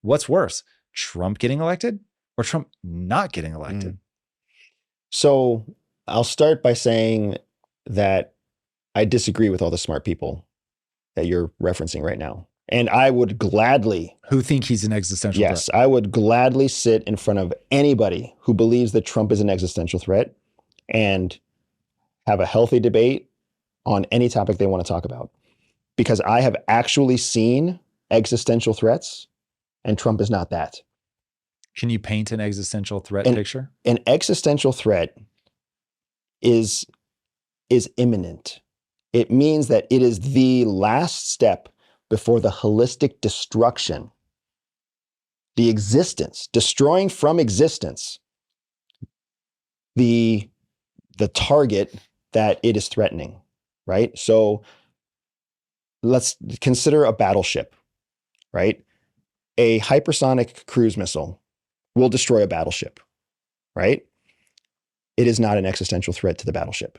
What's worse, Trump getting elected or Trump not getting elected? So I'll start by saying that I disagree with all the smart people that you're referencing right now. And I would gladly, Who think he's an existential yes, threat? I would gladly sit in front of anybody who believes that Trump is an existential threat and have a healthy debate on any topic they want to talk about. Because I have actually seen existential threats, and Trump is not that. Can you paint an existential threat picture? An existential threat is imminent. It means that it is the last step before the holistic destruction, the existence, destroying from existence the target that it is threatening, right? So let's consider a battleship, right? A hypersonic cruise missile will destroy a battleship, right? It is not an existential threat to the battleship.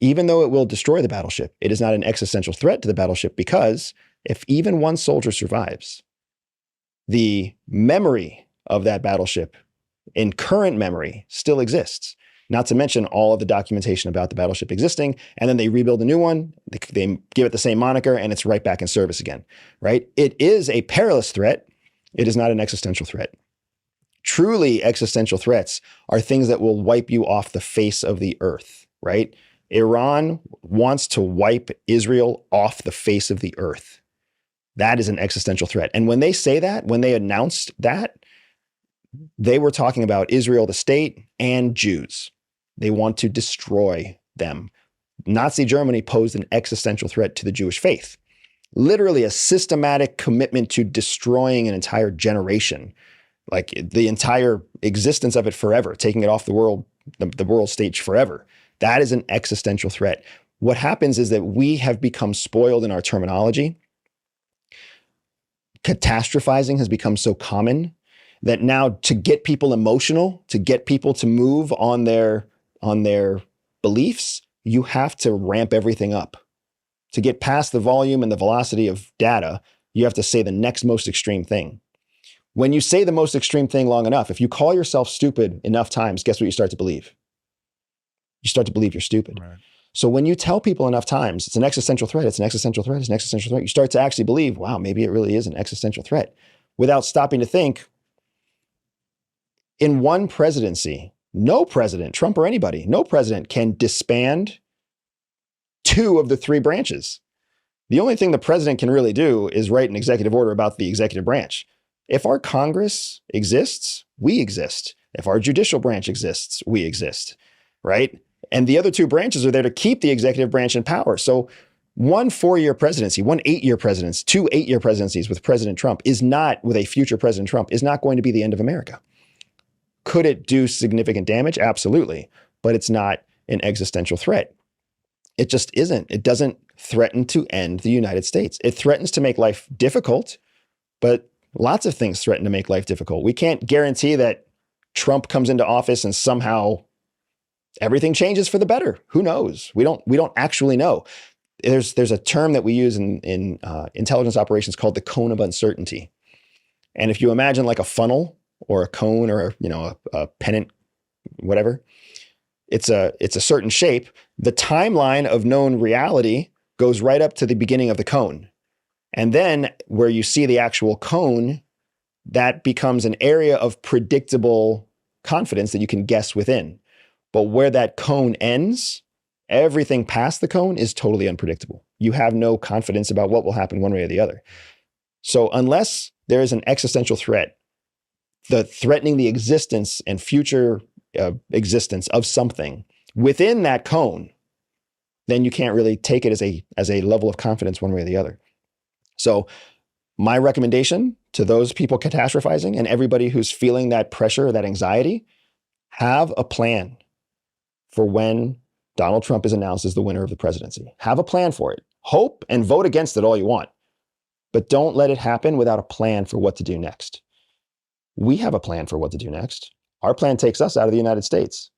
Even though it will destroy the battleship, it is not an existential threat to the battleship because if even one soldier survives, the memory of that battleship in current memory still exists. Not to mention all of the documentation about the battleship existing, and then they rebuild a new one, they give it the same moniker, and it's right back in service again, right? It is a perilous threat. It is not an existential threat. Truly existential threats are things that will wipe you off the face of the earth, right? Iran wants to wipe Israel off the face of the earth. That is an existential threat. And when they say that, when they announced that, they were talking about Israel, the state, and Jews. They want to destroy them. Nazi Germany posed an existential threat to the Jewish faith. Literally a systematic commitment to destroying an entire generation, like the entire existence of it forever, taking it off the world stage forever. That is an existential threat. What happens is that we have become spoiled in our terminology. Catastrophizing has become so common that now to get people emotional, to get people to move on their beliefs, you have to ramp everything up. To get past the volume and the velocity of data, you have to say the next most extreme thing. When you say the most extreme thing long enough, if you call yourself stupid enough times, guess what you start to believe? You start to believe you're stupid. Right. So when you tell people enough times, it's an existential threat, it's an existential threat, it's an existential threat, you start to actually believe, wow, maybe it really is an existential threat, without stopping to think. In one presidency, no president, Trump or anybody, no president can disband two of the three branches. The only thing the president can really do is write an executive order about the executive branch. If our Congress exists, we exist. If our judicial branch exists, we exist, right? And the other two branches are there to keep the executive branch in power. So one 4-year presidency, one 8-year presidency, two 8-year presidencies with President Trump is not, with a future President Trump, is not going to be the end of America. Could it do significant damage? Absolutely. But it's not an existential threat. It just isn't. It doesn't threaten to end the United States. It threatens to make life difficult, but lots of things threaten to make life difficult. We can't guarantee that Trump comes into office and somehow everything changes for the better. Who knows? We don't actually know. There's a term that we use in intelligence operations called the cone of uncertainty. And if you imagine like a funnel or a cone or a pennant, whatever, it's a certain shape. The timeline of known reality goes right up to the beginning of the cone. And then where you see the actual cone, that becomes an area of predictable confidence that you can guess within. But where that cone ends, everything past the cone is totally unpredictable. You have no confidence about what will happen one way or the other. So unless there is an existential threat, threatening the existence and future existence of something within that cone, then you can't really take it as a level of confidence one way or the other. So my recommendation to those people catastrophizing and everybody who's feeling that pressure, that anxiety, have a plan for when Donald Trump is announced as the winner of the presidency. Have a plan for it. Hope and vote against it all you want, but don't let it happen without a plan for what to do next. We have a plan for what to do next. Our plan takes us out of the United States.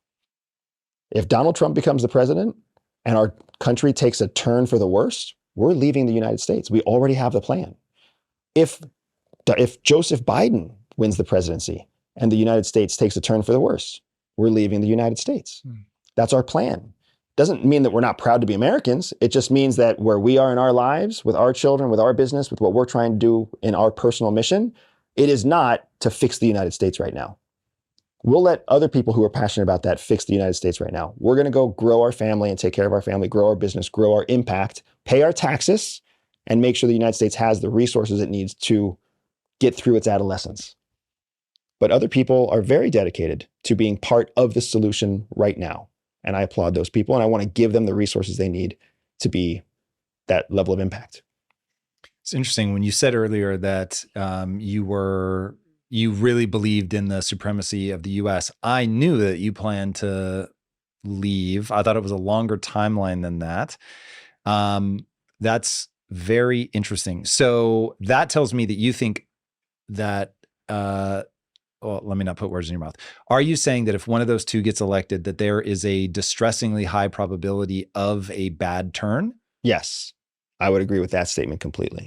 If Donald Trump becomes the president and our country takes a turn for the worse, we're leaving the United States. We already have the plan. If if Joseph Biden wins the presidency and the United States takes a turn for the worse, we're leaving the United States. That's our plan. Doesn't mean that we're not proud to be Americans. It just means that where we are in our lives, with our children, with our business, with what we're trying to do in our personal mission, it is not to fix the United States right now. We'll let other people who are passionate about that fix the United States right now. We're going to go grow our family and take care of our family, grow our business, grow our impact, pay our taxes, and make sure the United States has the resources it needs to get through its adolescence. But other people are very dedicated to being part of the solution right now. And I applaud those people, and I want to give them the resources they need to be that level of impact. It's interesting when you said earlier that you really believed in the supremacy of the U.S. I knew that you planned to leave. I thought it was a longer timeline than that. That's very interesting. So that tells me that you think that, well, let me not put words in your mouth. Are you saying that if one of those two gets elected, that there is a distressingly high probability of a bad turn? Yes, I would agree with that statement completely.